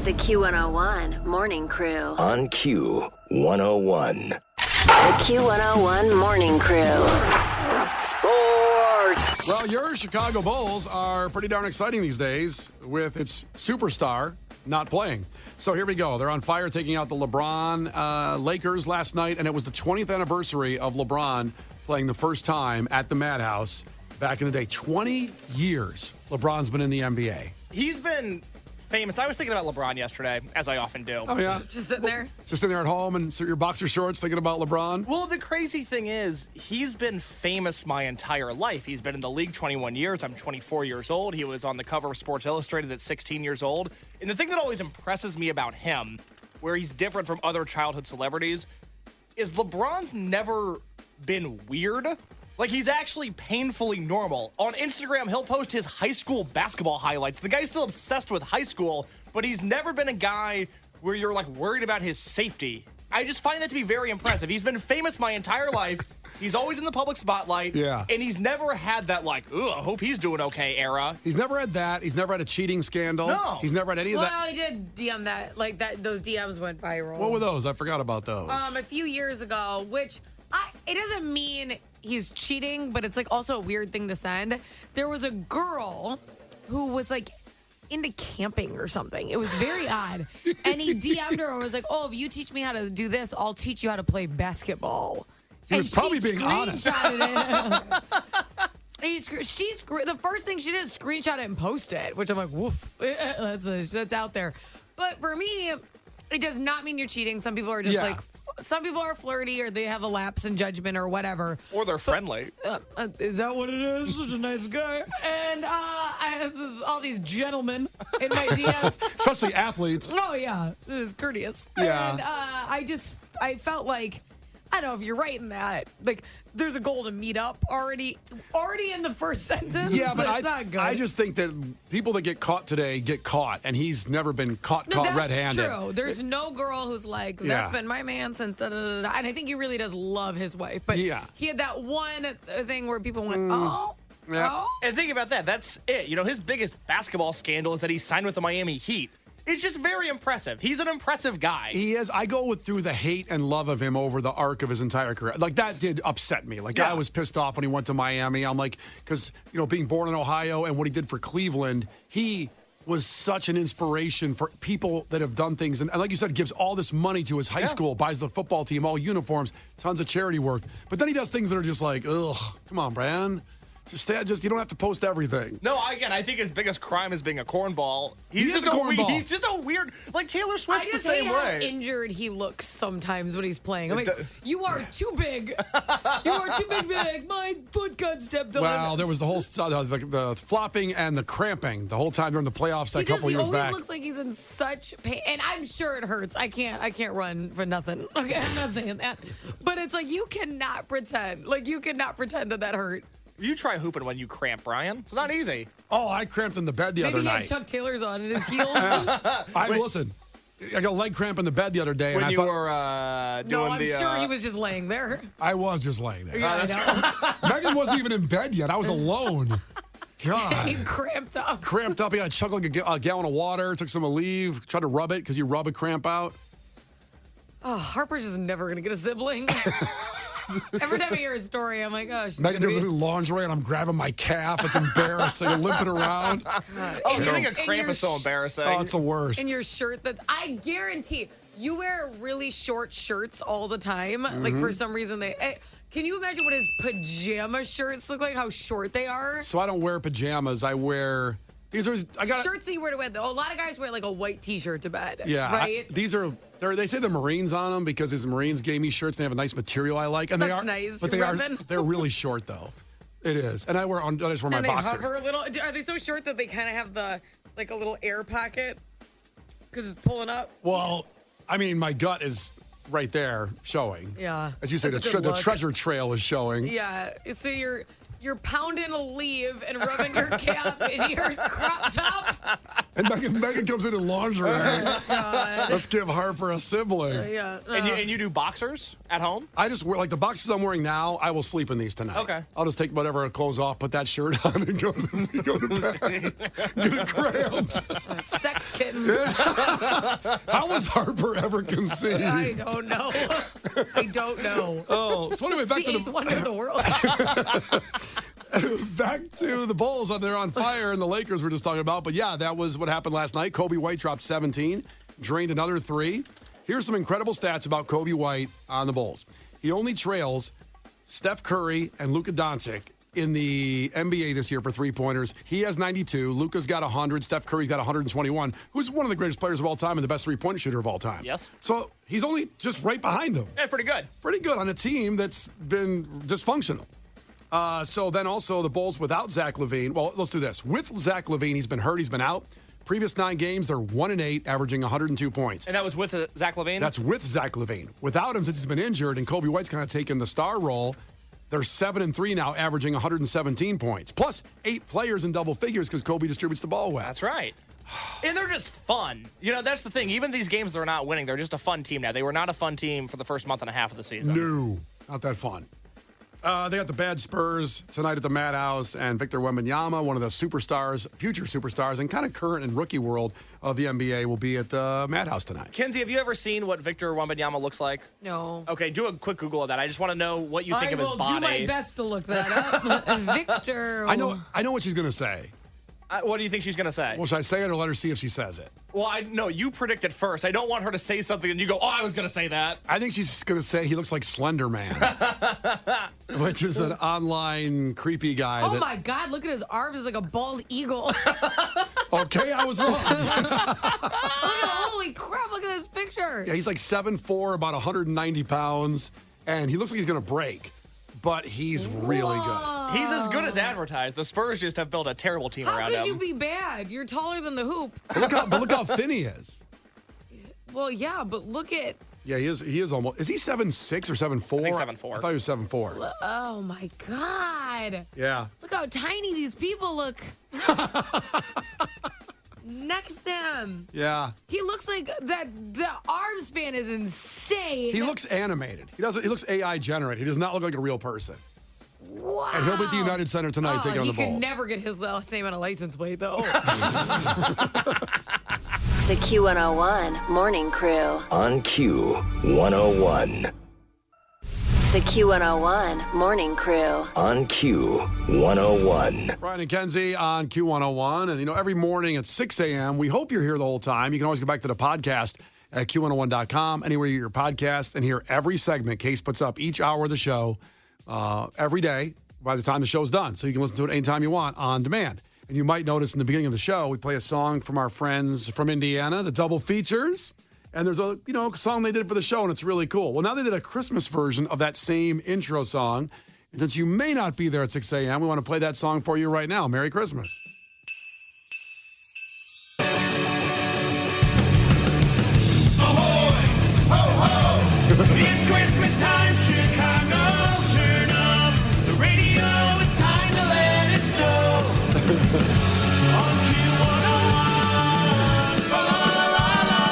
The Q101 Morning Crew. On Q101. The Q101 Morning Crew. Sports. Well, your Chicago Bulls are pretty darn exciting these days with its superstar not playing. So here we go. They're on fire taking out the LeBron Lakers last night, and it was the 20th anniversary of LeBron playing the first time at the Madhouse back in the day. 20 years LeBron's been in the NBA. He's been famous. I was thinking about LeBron yesterday, as I often do. Oh, yeah? Just sitting there. Just sitting there at home and your boxer shorts thinking about LeBron? Well, the crazy thing is, he's been famous my entire life. He's been in the league 21 years. I'm 24 years old. He was on the cover of Sports Illustrated at 16 years old. And the thing that always impresses me about him, where he's different from other childhood celebrities, is LeBron's never been weird. Like, he's actually painfully normal. On Instagram, he'll post his high school basketball highlights. The guy's still obsessed with high school, but he's never been a guy where you're, like, worried about his safety. I just find that to be very impressive. He's been famous my entire life. He's always in the public spotlight. Yeah. And he's never had that, like, ooh, I hope he's doing okay era. He's never had that. He's never had a cheating scandal. No. He's never had any of that. Well, he did DM that. Like, that. Those DMs went viral. What were those? I forgot about those. A few years ago, which it doesn't mean he's cheating, but it's like also a weird thing to send. There was a girl who was like into camping or something. It was very odd. And he DM'd her and was like, oh, if you teach me how to do this, I'll teach you how to play basketball. He was probably being honest. The first thing she did is screenshot it and post it, which I'm like, woof, that's out there. But for me, it does not mean you're cheating. Some people are just like, some people are flirty or they have a lapse in judgment or whatever. Or they're friendly. Is that what it is? Such a nice guy. And all these gentlemen in my DMs. Especially athletes. Oh, yeah. This is courteous. Yeah. And I felt like, I don't know if you're right in that. Like, there's a goal to meet up already in the first sentence. Yeah, but it's not good. I just think that people that get caught today get caught, and he's never been caught red-handed. That's true. There's no girl who's like, that's been my man since da-da-da-da. And I think he really does love his wife. But he had that one thing where people went, oh. And think about that. That's it. You know, his biggest basketball scandal is that he signed with the Miami Heat. It's just very impressive. He's an impressive guy. He is. I go through the hate and love of him over the arc of his entire career. Like, that did upset me. Like, I was pissed off when he went to Miami. I'm like, because, you know, being born in Ohio and what he did for Cleveland, he was such an inspiration for people that have done things. And like you said, gives all this money to his high school, buys the football team, all uniforms, tons of charity work. But then he does things that are just like, ugh, come on, Brian. Just you don't have to post everything. No, again, I think his biggest crime is being a cornball. He's just a weird, like Taylor Swift's the same way. How injured he looks sometimes when he's playing. I'm like, you are too big. You are too big. My foot got stepped on. Well, there was the whole the flopping and the cramping the whole time during the playoffs that couple years back. He always looks like he's in such pain, and I'm sure it hurts. I can't run for nothing. Okay, I'm not saying that, but it's like you cannot pretend. Like you cannot pretend that hurt. You try hooping when you cramp, Brian. It's not easy. Oh, I cramped in the bed the other night. Maybe he had Chuck Taylor's on in his heels. Listen, I got a leg cramp in the bed the other day. When and you were doing I'm sure he was just laying there. I was just laying there. Yeah, Megan wasn't even in bed yet. I was alone. God. He cramped up. He got to chug like a gallon of water, took some Aleve, tried to rub it because you rub a cramp out. Oh, Harper's just never going to get a sibling. Every time I hear his story, I'm like, oh, she's Megan goes into lingerie and I'm grabbing my calf. It's embarrassing. I'm limping around. Getting a cramp is so embarrassing. Oh, it's the worst. And your shirt I guarantee you wear really short shirts all the time. Like for some reason can you imagine what his pajama shirts look like? How short they are? So I don't wear pajamas. I wear shirts that you wear to bed. A lot of guys wear like a white T-shirt to bed. Yeah, right. They say the Marines on them because his Marines gave me shirts. They have a nice material I like, and that's nice. But they're really short though. It is, and I just wear my boxers. Hover a little. Are they so short that they kind of have a little air pocket because it's pulling up? Well, I mean, my gut is right there showing. Yeah, as you say, the treasure trail is showing. Yeah, so You're pounding a leaf and rubbing your calf in your crop top. And Megan comes in lingerie. God. Let's give Harper a sibling. Yeah. And you do boxers at home? I just wear, like the boxes I'm wearing now, I will sleep in these tonight. Okay. I'll just take whatever clothes off, put that shirt on, and go to bed. Get cramped. Sex kitten. How was Harper ever conceived? I don't know. I don't know. Oh, so anyway, back It's the to eighth wonder of the world. back to the Bulls. They're on fire, and the Lakers we're just talking about. But yeah, that was what happened last night. Kobe White dropped 17, drained another 3. Here's some incredible stats about Kobe White on the Bulls. He only trails Steph Curry and Luka Doncic in the NBA this year for three-pointers. He has 92. Luka's got 100. Steph Curry's got 121, who's one of the greatest players of all time and the best three-point shooter of all time. Yes. So he's only just right behind them. Yeah, pretty good. Pretty good on a team that's been dysfunctional. So then also the Bulls without Zach LaVine. Well, let's do this. With Zach LaVine, he's been hurt. He's been out. Previous 9 games, they're 1-8, averaging 102 points. And that was with Zach LaVine? That's with Zach LaVine. Without him, since he's been injured, and Kobe White's kind of taken the star role, they're 7-3 now, averaging 117 points. Plus 8 players in double figures because Kobe distributes the ball well. That's right. And they're just fun. You know, that's the thing. Even these games they're not winning, they're just a fun team now. They were not a fun team for the first month and a half of the season. No, not that fun. They got the bad Spurs tonight at the Madhouse, and Victor Wembanyama, one of the superstars, future superstars, and kind of current and rookie world of the NBA, will be at the Madhouse tonight. Kenzie, have you ever seen what Victor Wembanyama looks like? No. Okay, do a quick Google of that. I just want to know what you think of his body. I will do my best to look that up. Victor. I know what she's going to say. What do you think she's going to say? Well, should I say it or let her see if she says it? Well, no, you predict it first. I don't want her to say something and you go, oh, I was going to say that. I think she's going to say he looks like Slender Man, which is an online creepy guy. Oh, my God. Look at his arms. It's like a bald eagle. Okay, I was wrong. Holy crap. Look at this picture. Yeah, he's like 7'4", about 190 pounds, and he looks like he's going to break, but he's really good. He's as good as advertised. The Spurs just have built a terrible team How around could him. you be bad? You're taller than the hoop. But look how thin he is. Well, yeah, but look at. Yeah, he is almost. Is he 7'6" or 7'4"? I think 7'4". I thought he was 7'4". Oh, my God. Yeah. Look how tiny these people look. Next to him. Yeah. He looks like that. The arm span is insane. He looks animated. He looks AI generated. He does not look like a real person. Wow. And he'll be at the United Center tonight taking on the He Bulls. could never get his last name on a license plate, though. The Q101 Morning Crew. On Q101. The Q101 Morning Crew. On Q101. Brian and Kenzie on Q101. And, every morning at 6 a.m., we hope you're here the whole time. You can always go back to the podcast at Q101.com, anywhere you get your podcast, and hear every segment. Case puts up each hour of the show every day by the time the show's done. So you can listen to it anytime you want on demand. And you might notice in the beginning of the show, we play a song from our friends from Indiana, the Double Features. And there's a song they did for the show, and it's really cool. Well, now they did a Christmas version of that same intro song. And since you may not be there at 6 a.m., we want to play that song for you right now. Merry Christmas. It's Christmas time, Chicago, turn up the radio, it's time to let it snow. On Q101, la la la la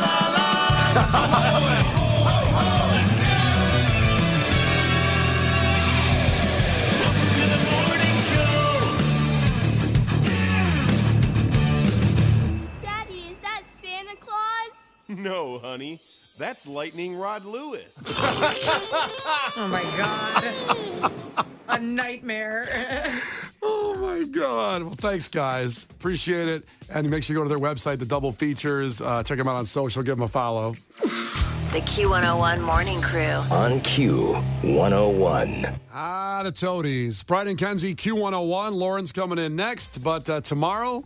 la la. Ho, ho, ho, let's go. Welcome to the morning show. Daddy, is that Santa Claus? No, honey. That's Lightning Rod Lewis. Oh, my God. A nightmare. Oh, my God. Well, thanks, guys. Appreciate it. And make sure you go to their website, the Double Features. Check them out on social. Give them a follow. The Q101 Morning Crew. On Q101. The Toadies. Brian and Kenzie, Q101. Lauren's coming in next. But tomorrow,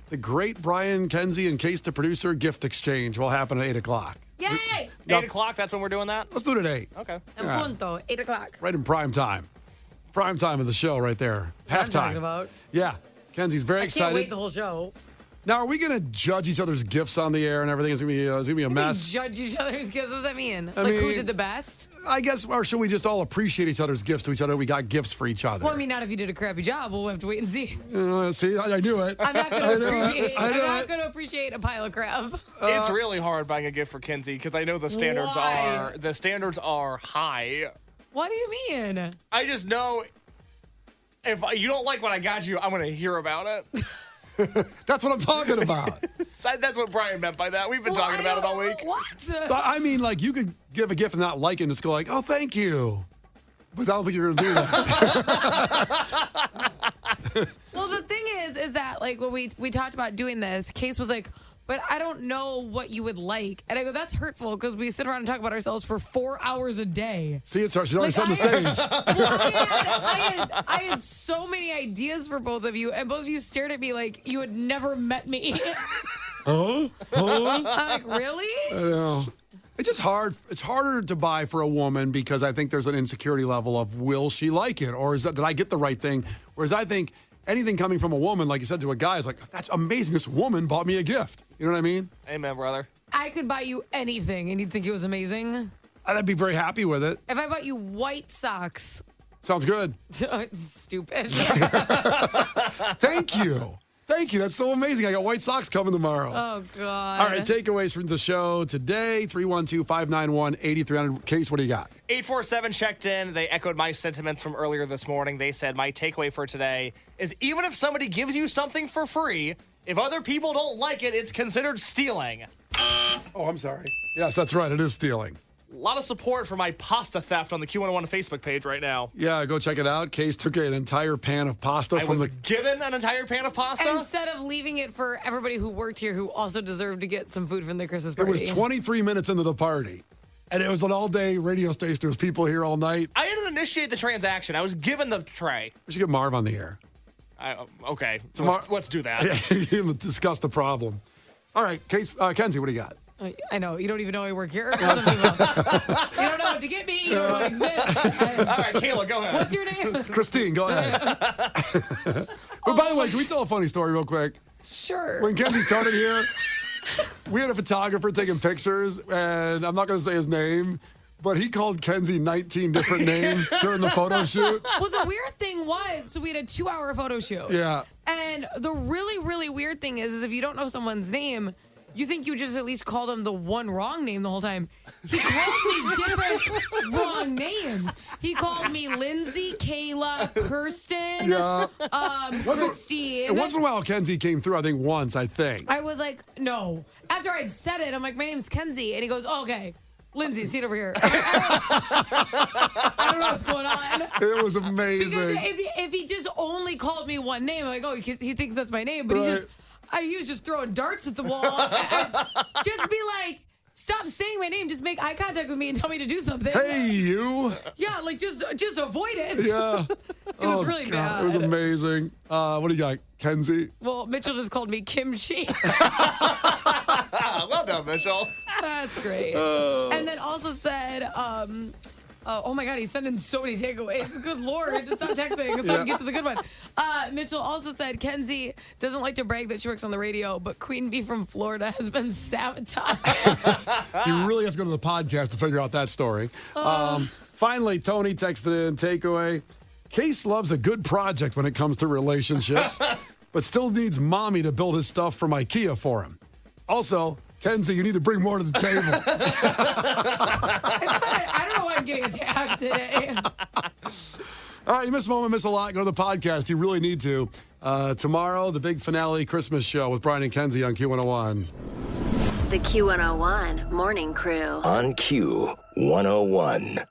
the great Brian, Kenzie, and Case the Producer gift exchange will happen at 8 o'clock. Yay! 8 o'clock, that's when we're doing that? Let's do it at 8. Okay. And Yeah. punto, 8 o'clock. Right in prime time. Prime time of the show right there. What I'm Halftime. talking about. Yeah. Kenzie's very I excited. can't wait the whole show. Now, are we going to judge each other's gifts on the air and everything? It's going to be a mess. Judge each other's gifts. What does that mean? Who mean- did the best? I guess, or should we just all appreciate each other's gifts to each other? We got gifts for each other. Well, I mean, not if you did a crappy job. We'll have to wait and see. See, I knew it. I'm not going I know it. to appreciate a pile of crap. It's really hard buying a gift for Kenzie because I know the standards Why? are high. What do you mean? I just know if you don't like what I got you, I'm going to hear about it. That's what I'm talking about. That's what Brian meant by that. We've been talking about it all week. What? I mean, like, you could give a gift and not like it and just go like, oh, thank you. But I don't think you're going to do that. Well, the thing is that, like, when we talked about doing this, Case was like, but I don't know what you would like. And I go, that's hurtful because we sit around and talk about ourselves for 4 hours a day. See, it's her. She's already set the stage. I had so many ideas for both of you, and both of you stared at me like you had never met me. Huh? I'm like, really? I know. It's just hard. It's harder to buy for a woman because I think there's an insecurity level of will she like it, or did I get the right thing? Whereas I think anything coming from a woman, like you said to a guy, is like, that's amazing. This woman bought me a gift. You know what I mean? Amen, brother. I could buy you anything, and you'd think it was amazing. I'd be very happy with it. If I bought you white socks, Sounds good. stupid. Thank you. Thank you. That's so amazing. I got white socks coming tomorrow. Oh, God. All right, takeaways from the show today, 312-591-8300. Case, what do you got? 847 checked in. They echoed my sentiments from earlier this morning. They said, my takeaway for today is even if somebody gives you something for free, if other people don't like it, it's considered stealing. Oh, I'm sorry. Yes, that's right. It is stealing. A lot of support for my pasta theft on the Q101 Facebook page right now. Yeah, go check it out. Case took an entire pan of pasta I from was the... given an entire pan of pasta. Instead of leaving it for everybody who worked here who also deserved to get some food from the Christmas It party. was 23 minutes into the party. And it was an all-day radio station. There was people here all night. I didn't initiate the transaction. I was given the tray. We should get Marv on the air. Okay, Tomorrow- let's do that. Yeah, discuss the problem. All right, Case, Kenzie, what do you got? I know. You don't even know I work here. You don't know what to get me. You don't know I exist. All right, Kayla, go ahead. What's your name? Christine, go ahead. But by the way, can we tell a funny story real quick? Sure. When Kenzie started here, we had a photographer taking pictures, and I'm not going to say his name, but he called Kenzie 19 different names during the photo shoot. Well, the weird thing was, so we had a 2-hour photo shoot. Yeah. And the really, really weird thing is if you don't know someone's name, you think you just at least call them the one wrong name the whole time. He called me different wrong names. He called me Lindsay, Kayla, Kirsten, Christine. And once in a while, Kenzie came through, I think once, I think. I was like, no. After I'd said it, I'm like, my name's Kenzie. And he goes, oh, okay. Lindsay, see it over here. I don't know what's going on. It was Because amazing. if he just only called me one name, I'm like, oh, he thinks that's my name. But Right. he was just throwing darts at the wall. Just be like, stop saying my name. Just make eye contact with me and tell me to do something. Hey, you. Yeah, like just avoid it. Yeah. It was really bad. It was amazing. What do you got, Kenzie? Well, Mitchell just called me kimchi. Well done, Mitchell. That's great. And then also said, oh my God, he's sending so many takeaways. Good Lord, just stop texting so I can get to the good one. Mitchell also said Kenzie doesn't like to brag that she works on the radio, but Queen Bee from Florida has been sabotaged. You really have to go to the podcast to figure out that story. Finally, Tony texted in, takeaway. Case loves a good project when it comes to relationships, but still needs mommy to build his stuff from IKEA for him. Also, Kenzie, you need to bring more to the table. I don't know why I'm getting attacked today. All right, you miss a moment, miss a lot. Go to the podcast. You really need to. Tomorrow, the big finale Christmas show with Brian and Kenzie on Q101. The Q101 Morning Crew. On Q101.